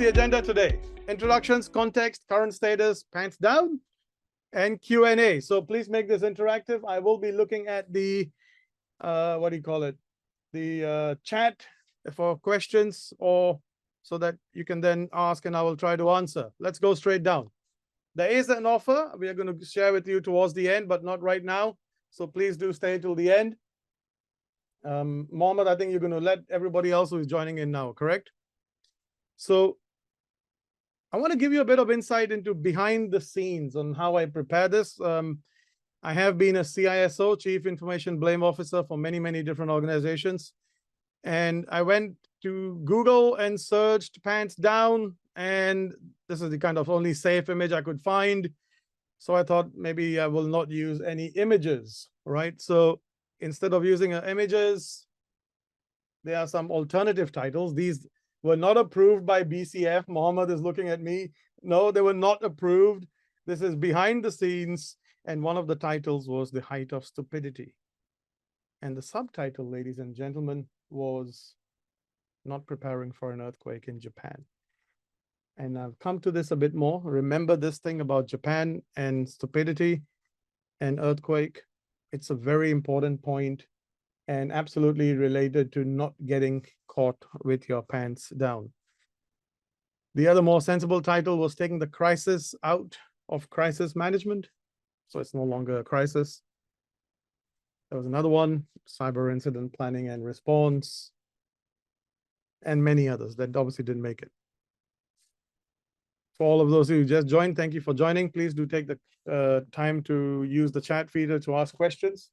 the agenda today? Introductions, context, current status, pants down, and Q&A. So please make this interactive. I will be looking at the, what do you call it? The chat for questions, or so that you can then ask and I will try to answer. Let's go straight down. There is an offer we are going to share with you towards the end, but not right now. So please do stay till the end. Mohammed, I think you're going to let everybody else who is joining in now, correct? So I want to give you a bit of insight into behind the scenes on how I prepare this. I have been a CISO, Chief Information Blame Officer, for many, many different organizations. And I went to Google and searched pants down, and this is the kind of only safe image I could find. So I thought maybe I will not use any images, right? So instead of using images, there are some alternative titles. These were not approved by BCF. Mohammed is looking at me. No, they were not approved. This is behind the scenes. And one of the titles was The Height of Stupidity. And the subtitle, ladies and gentlemen, was Not Preparing for an Earthquake in Japan. And I've come to this a bit more. Remember this thing about Japan and stupidity and earthquake. It's a very important point and absolutely related to not getting caught with your pants down. The other more sensible title was Taking the Crisis Out of Crisis Management. So it's no longer a crisis. There was another one, Cyber Incident Planning and Response, and many others that obviously didn't make it. For all of those who just joined, thank you for joining. Please do take the time to use the chat feature to ask questions.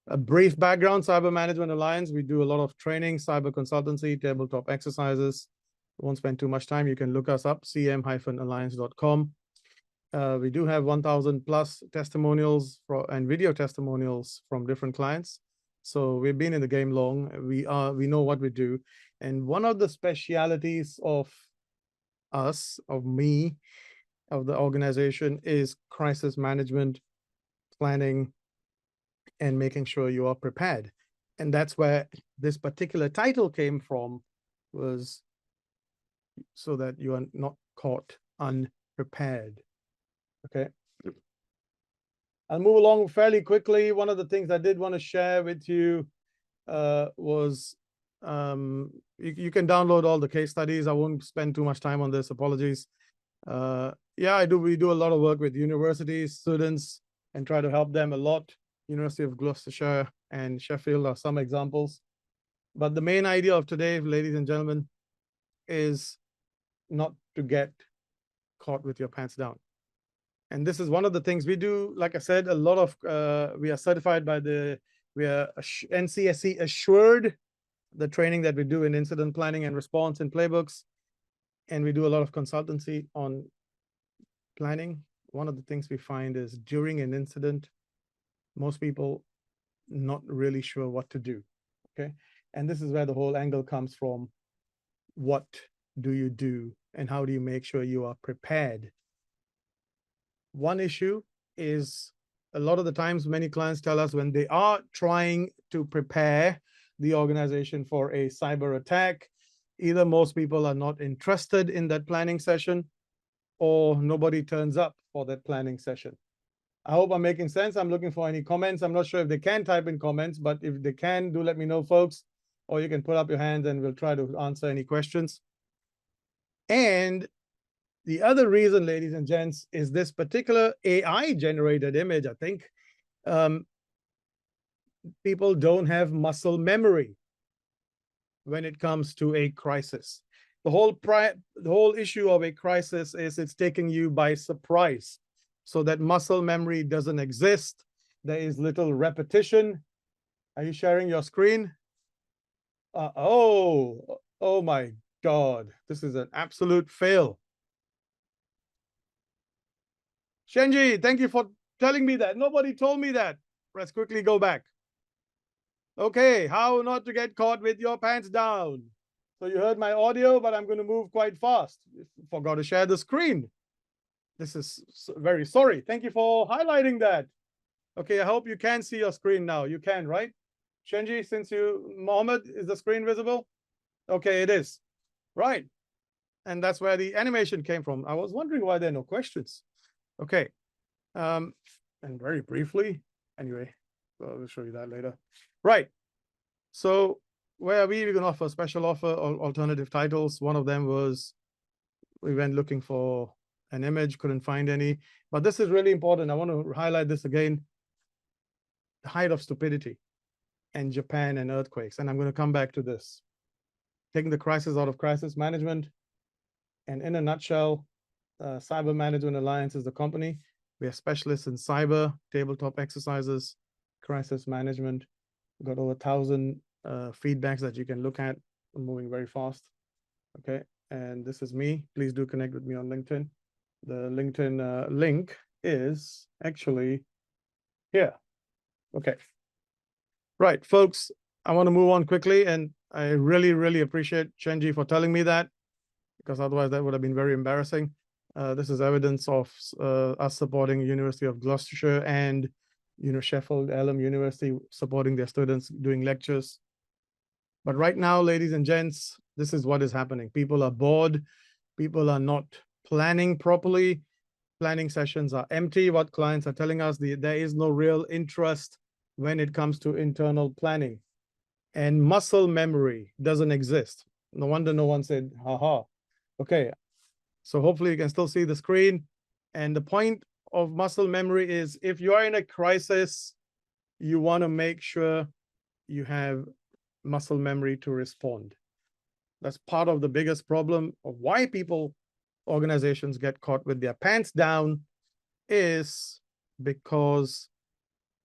A brief background, Cyber Management Alliance. We do a lot of training, cyber consultancy, tabletop exercises. Won't spend too much time. You can look us up, cm-alliance.com. We do have 1,000 plus testimonials and video testimonials from different clients. So we've been in the game long. We know what we do. And one of the specialities of us, of me, of the organization is crisis management, planning, and making sure you are prepared. And that's where this particular title came from, was so that you are not caught unprepared. Okay. I'll move along fairly quickly. One of the things I did want to share with you was you can download all the case studies. I won't spend too much time on this. Apologies. Yeah, we do a lot of work with universities, students, and try to help them a lot. University of Gloucestershire and Sheffield are some examples. But the main idea of today, ladies and gentlemen, is not to get caught with your pants down. And this is one of the things we do. Like I said, a lot of, we are certified by we are NCSC assured, the training that we do in incident planning and response and playbooks. And we do a lot of consultancy on planning. One of the things we find is during an incident, most people not really sure what to do, okay? And this is where the whole angle comes from. What do you do and how do you make sure you are prepared? One issue is a lot of the times many clients tell us when they are trying to prepare the organization for a cyber attack, either most people are not interested in that planning session or nobody turns up for that planning session. I hope I'm making sense. I'm looking for any comments. I'm not sure if they can type in comments, but if they can, do let me know, folks, or you can put up your hands and we'll try to answer any questions. And the other reason, ladies and gents, is this particular AI-generated image, I think. People don't have muscle memory when it comes to a crisis. The whole issue of a crisis is it's taking you by surprise. So that muscle memory doesn't exist. There is little repetition. Are you sharing your screen? Oh my God, this is an absolute fail. Shenji, thank you for telling me that. Nobody told me that. Let's quickly go back. Okay, how not to get caught with your pants down. So you heard my audio, but I'm going to move quite fast. Forgot to share the screen. This is very sorry. Thank you for highlighting that. Okay, I hope you can see your screen now. You can, right? Shenji, Mohammed, is the screen visible? Okay, it is. Right. And that's where the animation came from. I was wondering why there are no questions. Okay. And very briefly, anyway, so I'll show you that later. Right. So where are we? We're going to offer special offer or alternative titles. One of them was we went looking for an image, couldn't find any. But this is really important. I want to highlight this again. The height of stupidity and Japan and earthquakes. And I'm going to come back to this. Taking the crisis out of crisis management. And in a nutshell, Cyber Management Alliance is the company. We are specialists in cyber, tabletop exercises, crisis management. We've got over 1,000 feedbacks that you can look at. I'm moving very fast. Okay, and this is me. Please do connect with me on LinkedIn. The LinkedIn link is actually here. Okay. Right, folks, I want to move on quickly, and I really, really appreciate Chenji for telling me that, because otherwise that would have been very embarrassing. This is evidence of us supporting University of Gloucestershire and Sheffield Hallam University supporting their students doing lectures. But right now, ladies and gents, this is what is happening. People are bored. People are not planning properly. Planning sessions are empty. What clients are telling us, there is no real interest when it comes to internal planning. And muscle memory doesn't exist. No wonder no one said, haha. Okay, so hopefully you can still see the screen. And the point of muscle memory is if you are in a crisis, you want to make sure you have muscle memory to respond. That's part of the biggest problem of why organizations get caught with their pants down, is because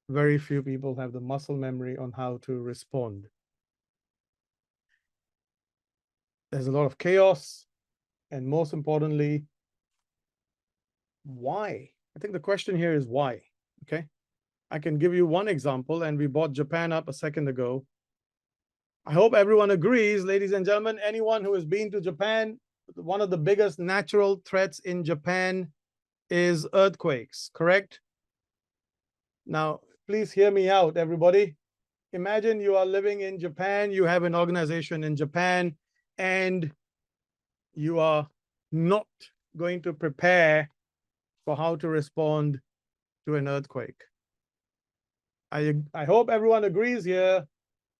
very few people have the muscle memory on how to respond. There's a lot of chaos, and most importantly, why? I think the question here is why, okay? I can give you one example, and we brought Japan up a second ago. I hope everyone agrees, ladies and gentlemen, anyone who has been to Japan, one of the biggest natural threats in Japan is earthquakes, correct? Now, please hear me out, everybody. Imagine you are living in Japan, you have an organization in Japan, and you are not going to prepare for how to respond to an earthquake. I hope everyone agrees here.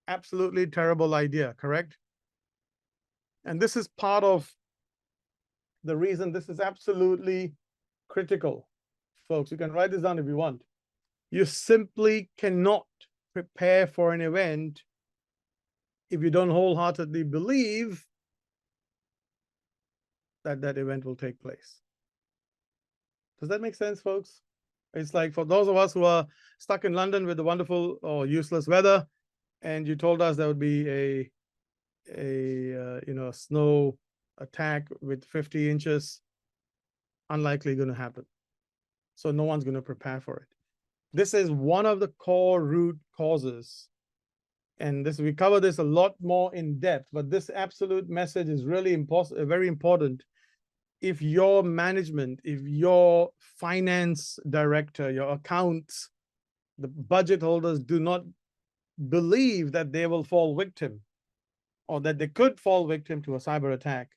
Absolutely terrible idea, correct? And this is part of the reason this is absolutely critical. Folks, you can write this down if you want. You simply cannot prepare for an event if you don't wholeheartedly believe that that event will take place. Does that make sense, folks? It's like for those of us who are stuck in London with the wonderful or useless weather, and you told us there would be a snow attack with 50 inches, unlikely going to happen. So no one's going to prepare for it. This is one of the core root causes. And we cover this a lot more in depth, but this absolute message is really very important. If your management, if your finance director, your accounts, the budget holders do not believe that they will fall victim, or that they could fall victim to a cyber attack,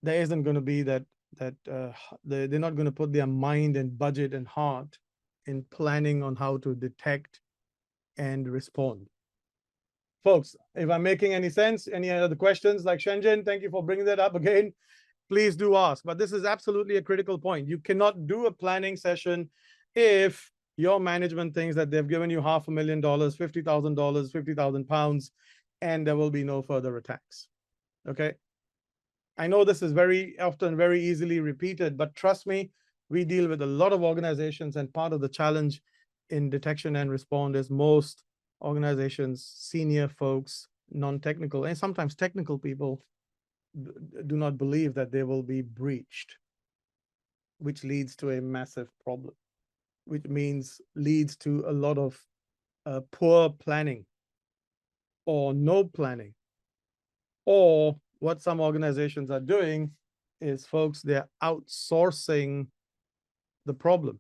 there isn't going to be they're not going to put their mind and budget and heart in planning on how to detect and respond. Folks, if I'm making any sense, any other questions like Shenzhen, thank you for bringing that up again. Please do ask, but this is absolutely a critical point. You cannot do a planning session if your management thinks that they've given you $500,000, $50,000, 50,000 pounds, and there will be no further attacks. Okay. I know this is very often very easily repeated, but trust me, we deal with a lot of organizations, and part of the challenge in detection and response is most organizations, senior folks, non-technical, and sometimes technical people do not believe that they will be breached, which leads to a massive problem, which leads to a lot of poor planning or no planning. Or what some organizations are doing is, folks, they're outsourcing the problem.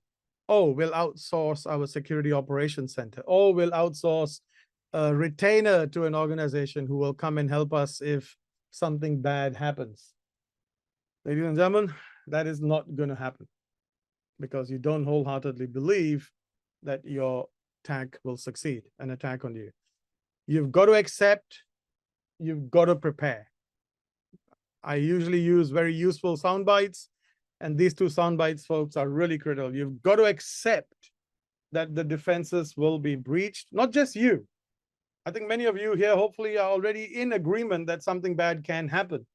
Oh, we'll outsource our security operations center. Oh, we'll outsource a retainer to an organization who will come and help us if something bad happens. Ladies and gentlemen, that is not going to happen because you don't wholeheartedly believe that your attack will succeed, an attack on you. You've got to accept, you've got to prepare. I usually use very useful sound bites, and these two sound bites, folks, are really critical. You've got to accept that the defenses will be breached, not just you. I think many of you here hopefully are already in agreement that something bad can happen.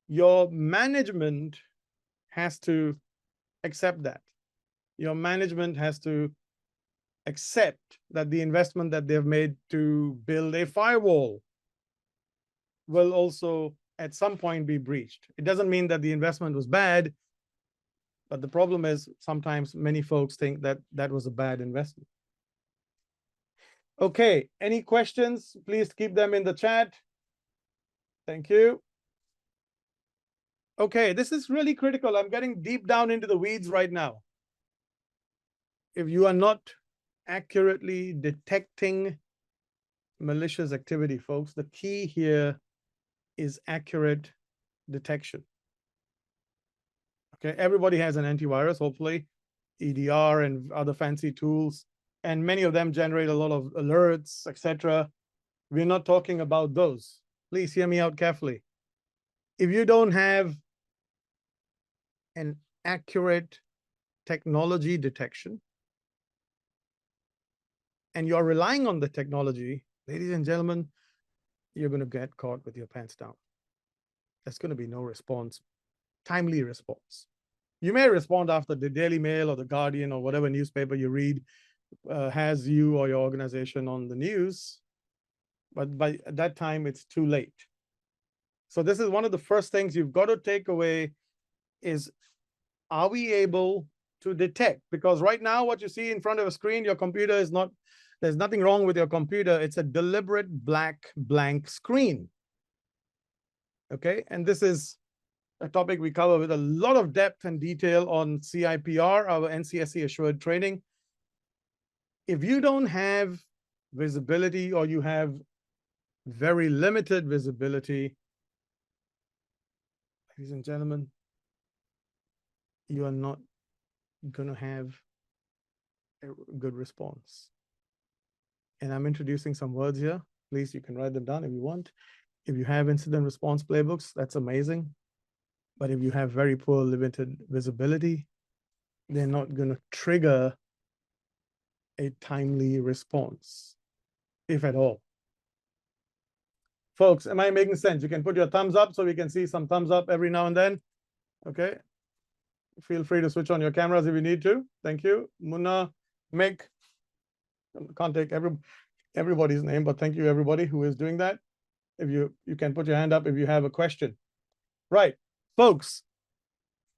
Your management has to accept that. Your management has to accept that the investment that they've made to build a firewall will also at some point be breached. It doesn't mean that the investment was bad, but the problem is sometimes many folks think that that was a bad investment. Okay, any questions? Please keep them in the chat. Thank you. Okay, this is really critical. I'm getting deep down into the weeds right now. If you are not accurately detecting malicious activity, folks, the key here is accurate detection. Okay, everybody has an antivirus, hopefully, EDR and other fancy tools, and many of them generate a lot of alerts, etc. We're not talking about those. Please hear me out carefully. If you don't have an accurate technology detection, and you're relying on the technology, ladies and gentlemen, you're going to get caught with your pants down. There's going to be no response, timely response. You may respond after the Daily Mail or the Guardian or whatever newspaper you read has you or your organization on the news, but by that time, it's too late. So this is one of the first things you've got to take away is, are we able to detect? Because right now, what you see in front of a screen, your computer is not, there's nothing wrong with your computer. It's a deliberate black blank screen. Okay, and this is a topic we cover with a lot of depth and detail on CIPR, our NCSC assured training. If you don't have visibility or you have very limited visibility, ladies and gentlemen, you are not going to have a good response. And I'm introducing some words here. Please, you can write them down if you want. If you have incident response playbooks, that's amazing. But if you have very poor limited visibility, they're not going to trigger a timely response, if at all. Folks, am I making sense? You can put your thumbs up so we can see some thumbs up every now and then. Okay. Feel free to switch on your cameras if you need to. Thank you. Munna, Mick. Can't take everybody's name, but thank you everybody who is doing that. If you can put your hand up if you have a question. Right, folks,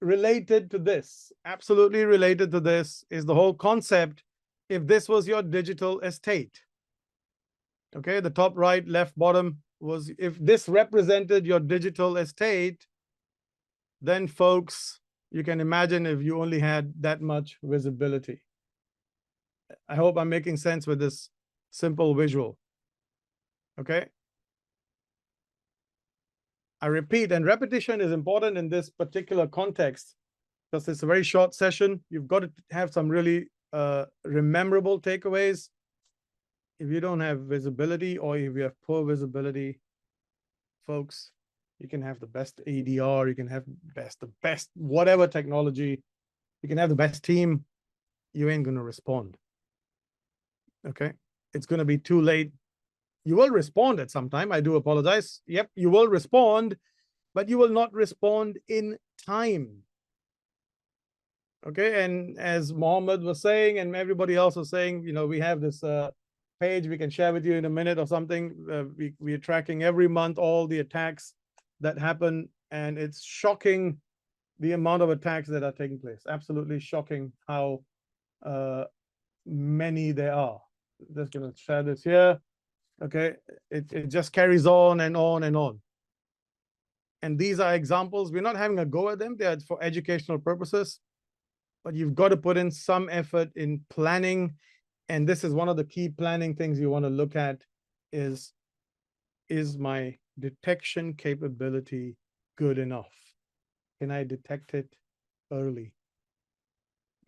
related to this, absolutely related to this is the whole concept. If this was your digital estate, okay, the top right, left, bottom was, if this represented your digital estate, then folks, you can imagine if you only had that much visibility. I hope I'm making sense with this simple visual. Okay. I repeat, and repetition is important in this particular context because it's a very short session. You've got to have some really rememberable takeaways. If you don't have visibility or if you have poor visibility, folks, you can have the best ADR, you can have the best whatever technology, you can have the best team, you ain't going to respond. Okay, it's going to be too late. You will respond at some time. I do apologize. Yep, you will respond, but you will not respond in time. Okay, and as Mohammed was saying, and everybody else was saying, you know, we have this page we can share with you in a minute or something. We are tracking every month all the attacks that happen, and it's shocking the amount of attacks that are taking place. Absolutely shocking how many there are. Just going to share this here. Okay, it just carries on and on and on. And these are examples. We're not having a go at them. They are for educational purposes. But you've got to put in some effort in planning. And this is one of the key planning things you want to look at is my detection capability good enough? can I detect it early?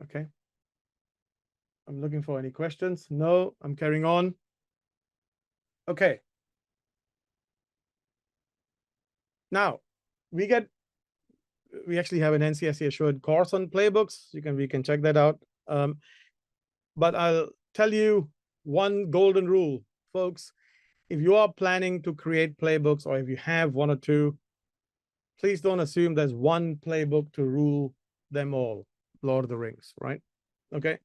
Okay. I'm looking for any questions. No, I'm carrying on. Okay. Now, we actually have an NCSE assured course on playbooks. We can check that out. But I'll tell you one golden rule, folks. If you are planning to create playbooks, or if you have one or two, please don't assume there's one playbook to rule them all. Lord of the Rings, right? Okay.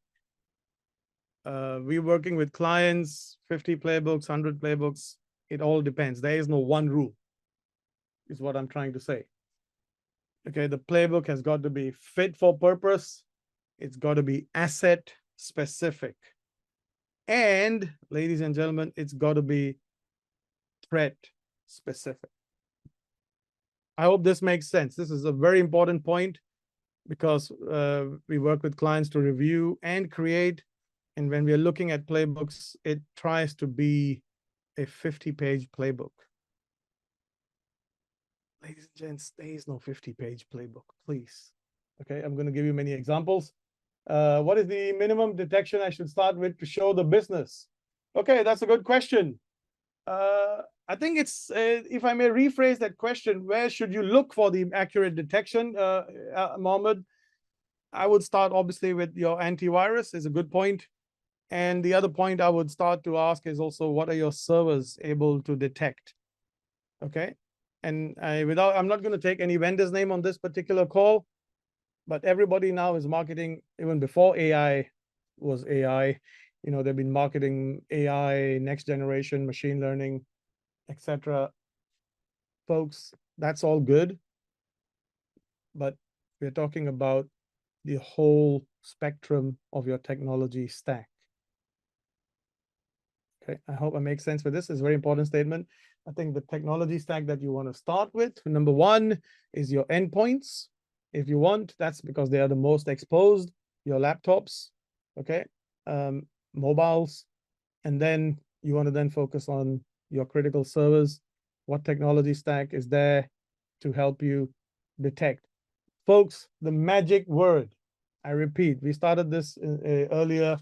We're working with clients, 50 playbooks, 100 playbooks. It all depends. There is no one rule, is what I'm trying to say. Okay, the playbook has got to be fit for purpose. It's got to be asset specific. And, ladies and gentlemen, it's got to be threat specific. I hope this makes sense. This is a very important point because we work with clients to review and create. And when we're looking at playbooks, it tries to be a 50-page playbook. Ladies and gents, there is no 50-page playbook, please. Okay, I'm going to give you many examples. What is the minimum detection I should start with to show the business? Okay, that's a good question. I think it's, if I may rephrase that question, where should you look for the accurate detection, Mohammed? I would start obviously with your antivirus is a good point. And the other point I would start to ask is also, what are your servers able to detect? Okay. And I'm not going to take any vendor's name on this particular call, but everybody now is marketing, even before AI was AI, they've been marketing AI, next generation, machine learning, etc. Folks, that's all good. But we're talking about the whole spectrum of your technology stack. Okay, I hope I make sense with this. It's a very important statement. I think the technology stack that you want to start with, number one, is your endpoints. If you want, that's because they are the most exposed, your laptops, okay, mobiles, and then you want to then focus on your critical servers. What technology stack is there to help you detect? Folks, the magic word, I repeat, we started this earlier.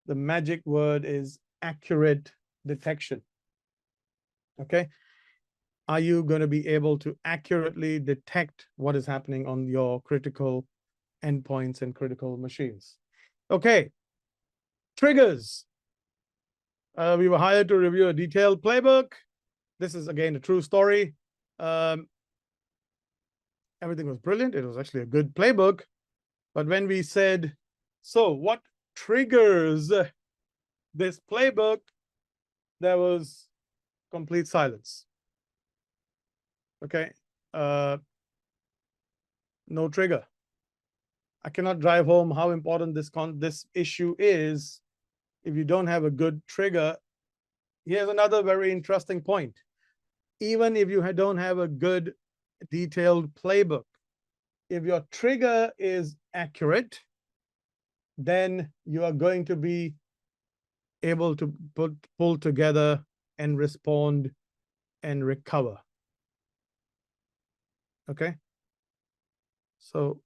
The magic word is accurate detection. Okay. Are you going to be able to accurately detect what is happening on your critical endpoints and critical machines? Okay. Triggers. We were hired to review a detailed playbook. This is, again, a true story. Everything was brilliant. It was actually a good playbook. But when we said, so what triggers this playbook, there was complete silence. Okay. No trigger. I cannot drive home how important this issue is if you don't have a good trigger. Here's another very interesting point. Even if you don't have a good detailed playbook, if your trigger is accurate, then you are going to be able to pull together and respond and recover. Okay. So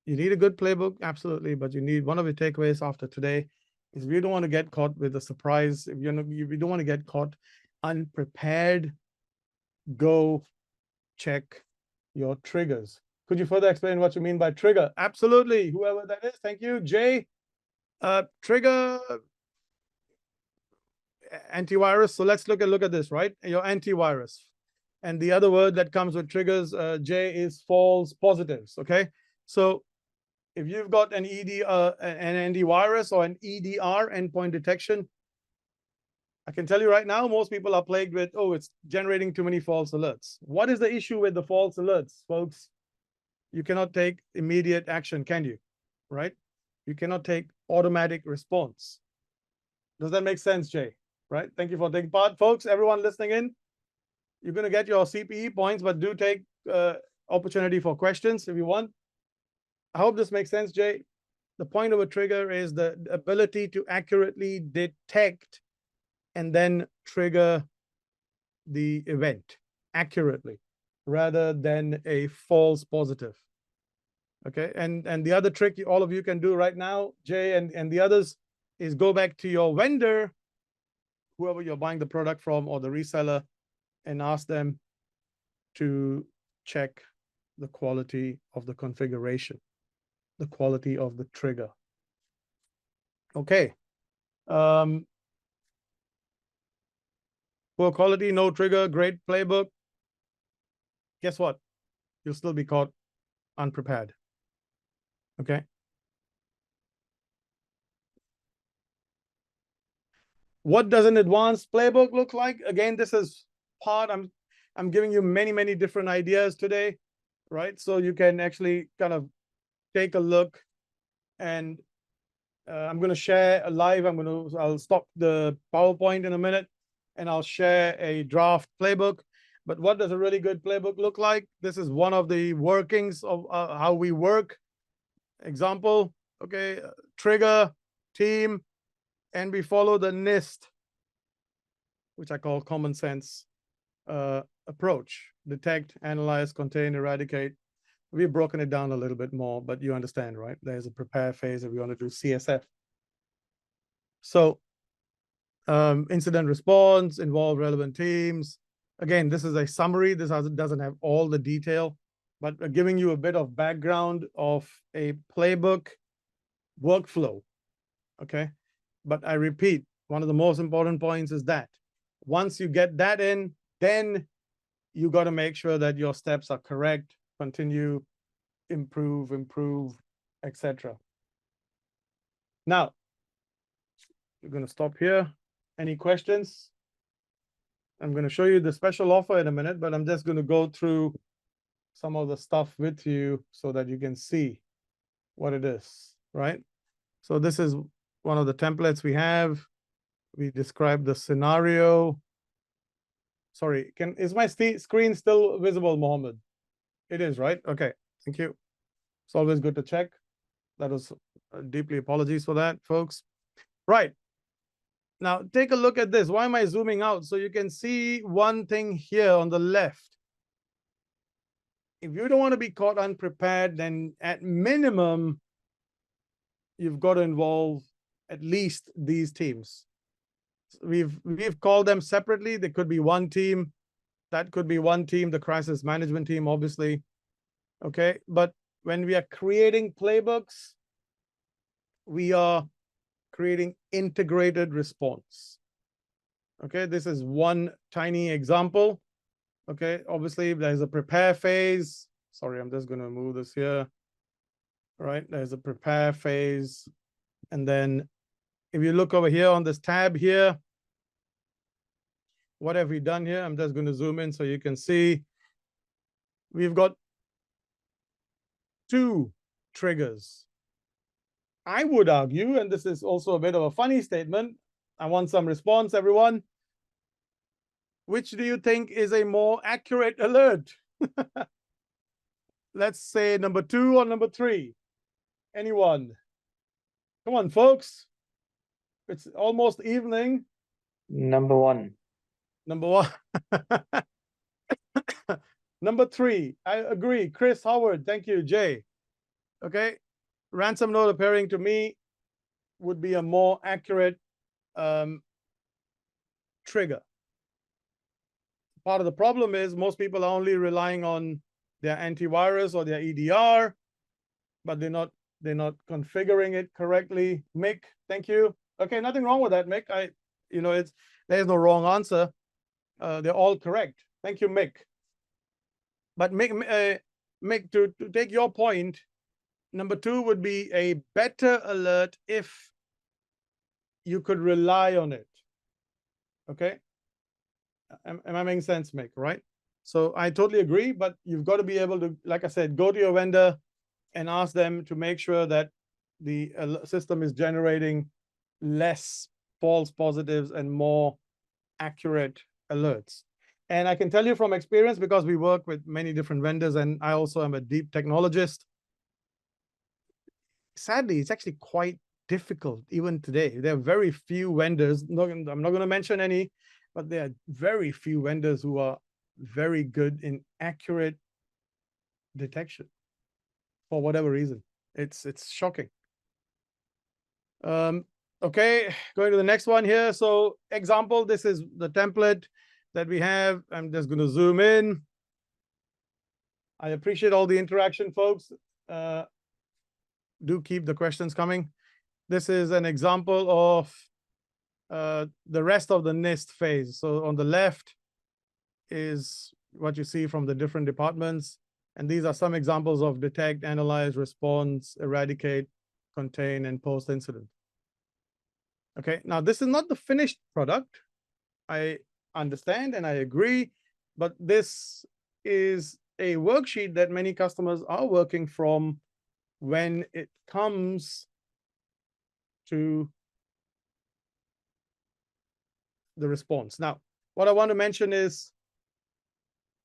you need a good playbook, absolutely, but you need, one of the takeaways after today is we don't want to get caught with a surprise. If we don't want to get caught unprepared, go check your triggers. Could you further explain what you mean by trigger? Absolutely. Whoever that is, thank you, Jay. Trigger antivirus. So let's look at this, right? Your antivirus. And the other word that comes with triggers, J, is false positives. Okay. So if you've got an an antivirus or an EDR, endpoint detection, I can tell you right now, most people are plagued with, oh, it's generating too many false alerts. What is the issue with the false alerts, folks? You cannot take immediate action, can you? Right? You cannot take automatic response. Does that make sense, Jay? Right? Thank you for taking part. Folks, everyone listening in, you're going to get your CPE points, but do take opportunity for questions if you want. I hope this makes sense, Jay. The point of a trigger is the ability to accurately detect and then trigger the event accurately rather than a false positive. Okay, and the other trick all of you can do right now, Jay and the others, is go back to your vendor, whoever you're buying the product from, or the reseller, and ask them to check the quality of the configuration, the quality of the trigger. Okay. Poor quality, no trigger, great playbook. Guess what? You'll still be caught unprepared. Okay. What does an advanced playbook look like? Again, this is part, I'm giving you many different ideas today, right? So you can actually kind of take a look, and I'm going to share a live. I'll stop the PowerPoint in a minute, and I'll share a draft playbook. But what does a really good playbook look like? This is one of the workings of how we work. Example, okay, trigger, team, and we follow the NIST, which I call common sense approach: detect, analyze, contain, eradicate. We've broken it down a little bit more, but you understand, right? There's a prepare phase if we want to do CSF. So incident response, involve relevant teams. Again, this is a summary. This doesn't have all the detail, but giving you a bit of background of a playbook workflow. Okay. But I repeat, one of the most important points is that once you get that in, then you got to make sure that your steps are correct, continue, improve, etc. Now, we're going to stop here. Any questions? I'm going to show you the special offer in a minute, but I'm just going to go through some of the stuff with you so that you can see what it is, right? So this is one of the templates we have. We describe the scenario. Sorry, is my screen still visible, Mohammed? It is, right? Okay, thank you. It's always good to check. That was deeply apologies for that, folks. Right. Now, take a look at this. Why am I zooming out? So you can see one thing here on the left. If you don't want to be caught unprepared, then at minimum, you've got to involve at least these teams. We've called them separately. There could be one team. That could be one team, the crisis management team, obviously. Okay, but when we are creating playbooks, we are creating integrated response. Okay, this is one tiny example. Okay, obviously there's a prepare phase. Sorry, I'm just going to move this here. All right, there's a prepare phase. And then if you look over here on this tab here, what have we done here? I'm just going to zoom in so you can see. We've got 2 triggers. I would argue, and this is also a bit of a funny statement, I want some response, everyone. Which do you think is a more accurate alert? Let's say number 2 or number 3. Anyone? Come on, folks. It's almost evening. Number 1. Number 1. Number 3. I agree. Chris Howard. Thank you, Jay. Okay. Ransom note appearing to me would be a more accurate trigger. Part of the problem is most people are only relying on their antivirus or their EDR, but they're not configuring it correctly. Mick, thank you. Okay, nothing wrong with that, Mick. There's no wrong answer. They're all correct. Thank you, Mick. But Mick, to take your point, number 2 would be a better alert if you could rely on it. Okay. Am I making sense, Mick? Right? So I totally agree, but you've got to be able to, like I said, go to your vendor and ask them to make sure that the system is generating less false positives and more accurate alerts. And I can tell you from experience, because we work with many different vendors, and I also am a deep technologist. Sadly, it's actually quite difficult even today. There are very few vendors, I'm not going to mention any, but there are very few vendors who are very good in accurate detection. for whatever reason. It's shocking. Okay, going to the next one here. So example, this is the template that we have. I'm just going to zoom in. I appreciate all the interaction, folks. Do keep the questions coming. This is an example of the rest of the NIST phase. So on the left is what you see from the different departments. And these are some examples of detect, analyze, response, eradicate, contain, and post-incident. Okay, now this is not the finished product. I understand and I agree, but this is a worksheet that many customers are working from when it comes to the response. Now, what I want to mention is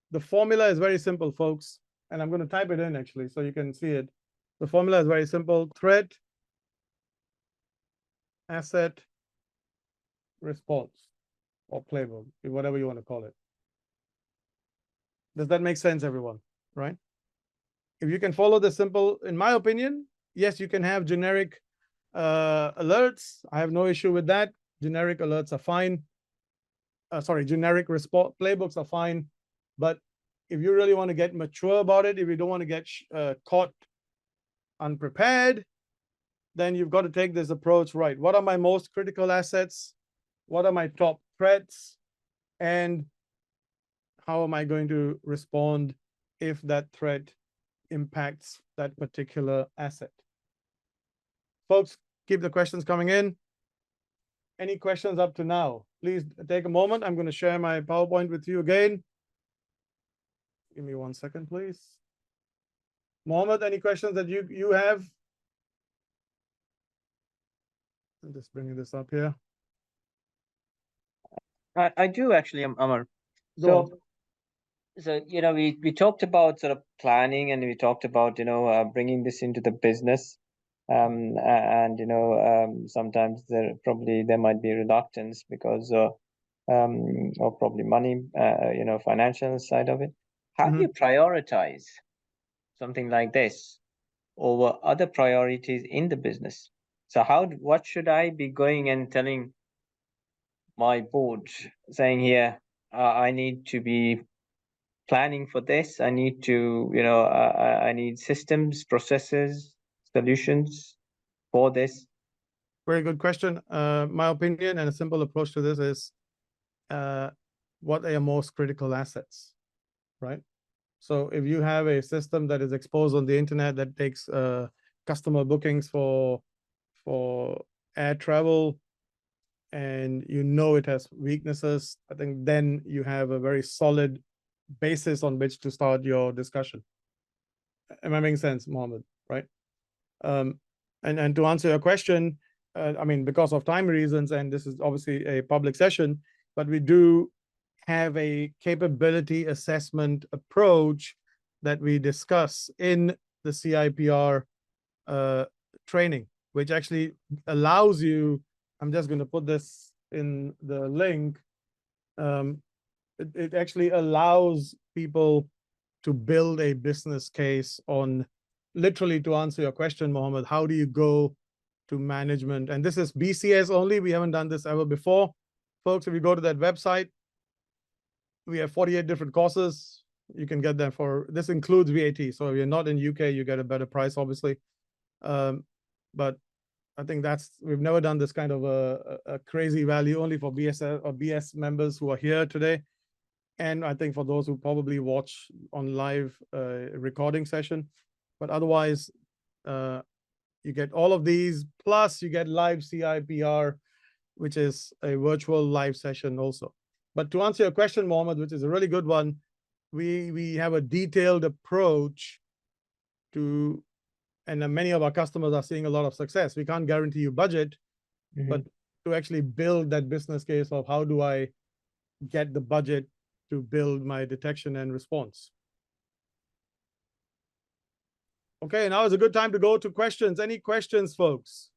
the formula is very simple, folks, and I'm going to type it in actually so you can see it. The formula is very simple: threat, asset, response, or playbook, whatever you want to call it. Does that make sense, everyone? Right? If you can follow the simple, in my opinion, yes, you can have generic alerts. I have no issue with that. Generic alerts are fine. Sorry, generic response playbooks are fine. But if you really want to get mature about it, if you don't want to get caught unprepared, then you've got to take this approach, right? What are my most critical assets? What are my top threats? And how am I going to respond if that threat impacts that particular asset? Folks, keep the questions coming in. Any questions up to now? Please take a moment. I'm going to share my PowerPoint with you again. Give me 1 second, please. Mohammed, any questions that you have? I'm just bringing this up here. I do actually, Amar. Go on. So we talked about sort of planning, and we talked about bringing this into the business, and sometimes there might be reluctance because or probably money, financial side of it. How do you prioritize something like this over other priorities in the business? So what should I be going and telling my board, saying here, I need to be planning for this. I need to, I need systems, processes, solutions for this. Very good question. My opinion and a simple approach to this is what are your most critical assets, right? So if you have a system that is exposed on the internet that takes customer bookings for air travel, and it has weaknesses, I think then you have a very solid basis on which to start your discussion. Am I making sense, Mohammed? Right? And to answer your question, I mean, because of time reasons, and this is obviously a public session, but we do have a capability assessment approach that we discuss in the CIPR training, which actually allows you, I'm just going to put this in the link. It actually allows people to build a business case on, literally to answer your question, Mohammed, how do you go to management? And this is BCS only. We haven't done this ever before. Folks, if you go to that website, we have 48 different courses. You can get them this includes VAT. So if you're not in UK, you get a better price, obviously. But I think we've never done this kind of a crazy value only for BS or BS members who are here today. And I think for those who probably watch on live recording session, but otherwise, you get all of these, plus you get live CIPR, which is a virtual live session also. But to answer your question, Mohammed, which is a really good one, we have a detailed approach to, and many of our customers are seeing a lot of success. We can't guarantee you budget, but to actually build that business case of how do I get the budget to build my detection and response. Okay, now is a good time to go to questions. Any questions, folks?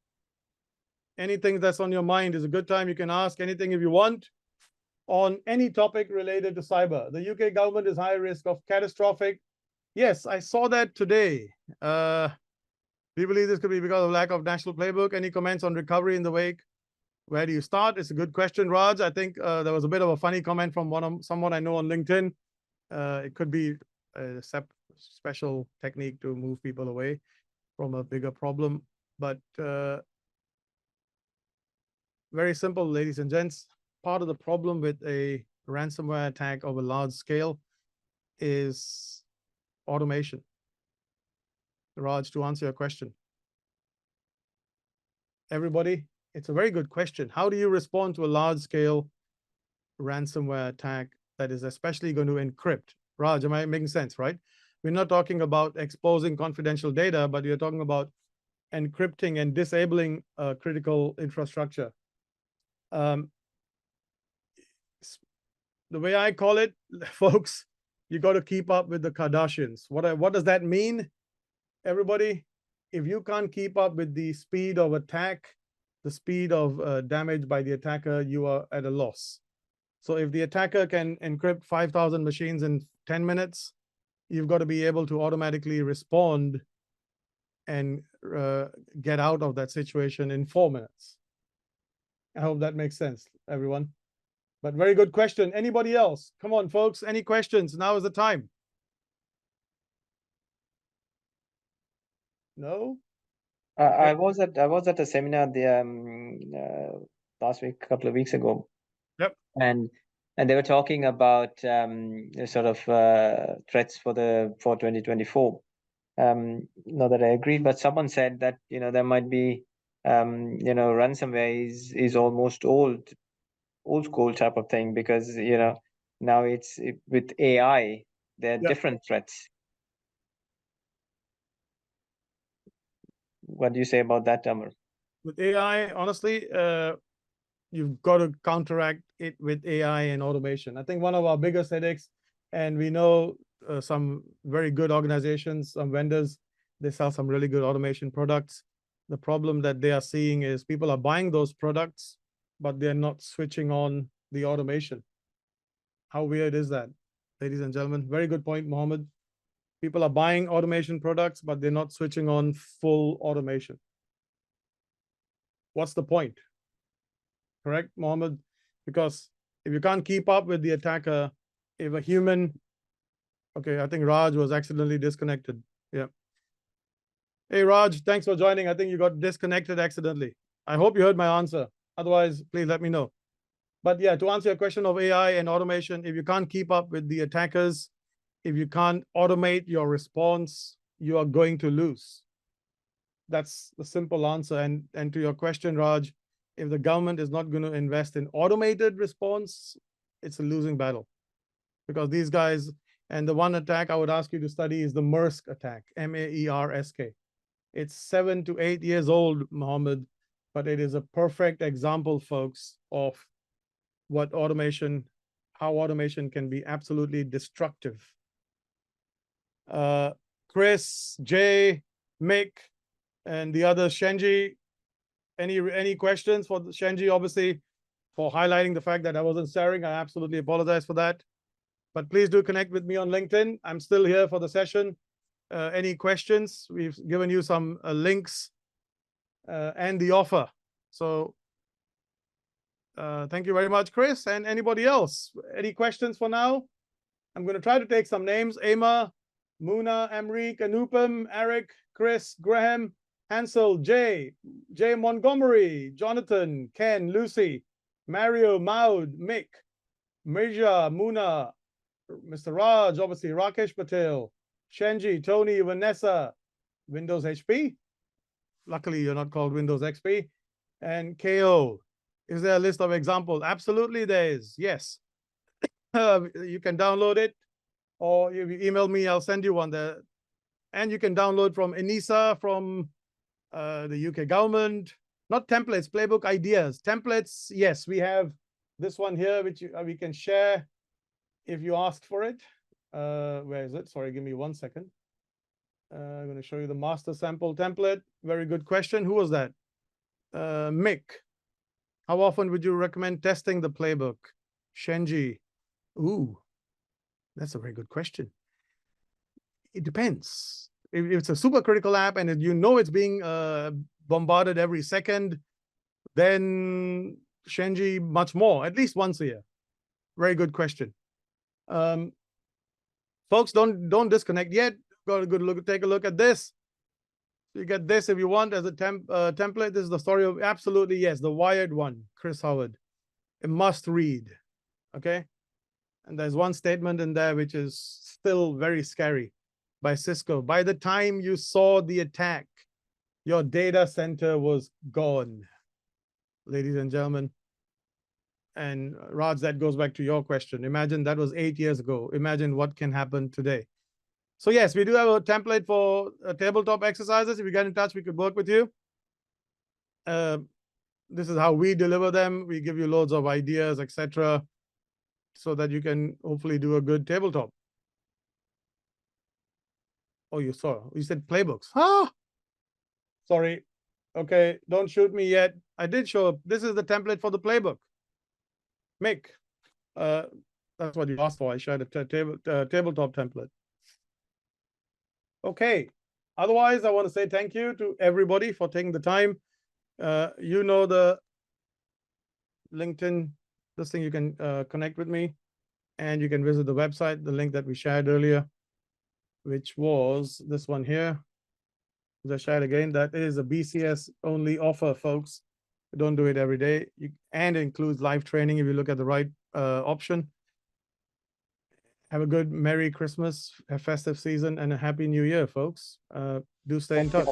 Anything that's on your mind is a good time. You can ask anything if you want on any topic related to cyber. The UK government is high risk of catastrophic Yes, I saw that today. Do you believe this could be because of lack of national playbook? Any comments on recovery in the wake? Where do you start? It's a good question, Raj. I think there was a bit of a funny comment from someone I know on LinkedIn. It could be a special technique to move people away from a bigger problem. But very simple, ladies and gents. Part of the problem with a ransomware attack of a large scale is automation. Raj, to answer your question. Everybody, it's a very good question. How do you respond to a large scale ransomware attack that is especially going to encrypt? Raj, am I making sense, right? We're not talking about exposing confidential data, but you're talking about encrypting and disabling critical infrastructure. The way I call it, folks, you got to keep up with the Kardashians. What does that mean, everybody? If you can't keep up with the speed of attack, the speed of damage by the attacker, you are at a loss. So if the attacker can encrypt 5,000 machines in 10 minutes, you've got to be able to automatically respond and get out of that situation in 4 minutes. I hope that makes sense, everyone. But very good question. Anybody else? Come on, folks. Any questions? Now is the time. No? I was at a seminar last week, a couple of weeks ago. Yep. And they were talking about sort of threats for 2024. Not that I agree, but someone said that there might be ransomware is almost old school type of thing, because now with AI there are different threats. What do you say about that, Amar? With AI, honestly, you've got to counteract it with AI and automation. I think one of our biggest headaches, and we know some very good organizations, some vendors, they sell some really good automation products. The problem that they are seeing is people are buying those products, but they're not switching on the automation. How weird is that, ladies and gentlemen? Very good point, Mohammed. People are buying automation products, but they're not switching on full automation. What's the point? Correct, Mohammed? Because if you can't keep up with the attacker, if a human, okay, I think Raj was accidentally disconnected. Yeah. Hey, Raj, thanks for joining. I think you got disconnected accidentally. I hope you heard my answer. Otherwise, please let me know. But yeah, to answer your question of AI and automation, if you can't keep up with the attackers, if you can't automate your response, you are going to lose. That's the simple answer. And to your question, Raj, if the government is not going to invest in automated response, it's a losing battle. Because these guys, and the one attack I would ask you to study is the Maersk attack, M-A-E-R-S-K. It's 7 to 8 years old, Mohammed, but it is a perfect example, folks, of what automation, how automation can be absolutely destructive. Chris, Jay, Mick, and the other Shenji, any questions for Shenji? Obviously, for highlighting the fact that I wasn't sharing, I absolutely apologize for that. But please do connect with me on LinkedIn. I'm still here for the session. Any questions? We've given you some links and the offer. So thank you very much, Chris. And anybody else? Any questions for now? I'm going to try to take some names. Emma, Muna, Amrik, Anupam, Eric, Chris, Graham, Hansel, Jay Montgomery, Jonathan, Ken, Lucy, Mario, Maud, Mick, Mirja, Muna, Mr. Raj, obviously, Rakesh Patel, Shenji, Tony, Vanessa, Windows HP. Luckily, you're not called Windows XP. And KO. Is there a list of examples? Absolutely, there is. Yes. You can download it, or if you email me, I'll send you one there. And you can download from ENISA, from the UK government. Not templates, playbook ideas. Templates, yes, we have this one here, which we can share if you ask for it. Where is it? Sorry, give me 1 second. I'm going to show you the master sample template. Very good question. Who was that? Mick. How often would you recommend testing the playbook? Shenji. Ooh, that's a very good question. it depends. If it's a super critical app and you know it's being bombarded every second, then Shenji much more, at least once a year. Very good question. Folks, don't disconnect yet. Got a good look. Take a look at this. You get this if you want as a template. This is the story of absolutely yes, the Wired one, Chris Howard. A must read. Okay, and there's one statement in there which is still very scary by Cisco. By the time you saw the attack, your data center was gone, ladies and gentlemen. And Raj, that goes back to your question. Imagine that was 8 years ago. Imagine what can happen today. So yes, we do have a template for tabletop exercises. If you get in touch, we could work with you. This is how we deliver them. We give you loads of ideas, etc., so that you can hopefully do a good tabletop. Oh, you said playbooks. Ah, sorry. Okay, don't shoot me yet. I did show. This is the template for the playbook. Mick, that's what you asked for. I shared a tabletop template. Okay. Otherwise, I want to say thank you to everybody for taking the time. You know the LinkedIn, this thing, you can connect with me, and you can visit the website, the link that we shared earlier, which was this one here. As I shared again, that is a BCS only offer, folks. Don't do it every day. And it includes live training if you look at the right option. Have a good Merry Christmas, a festive season, and a Happy New Year, folks. Do stay in touch.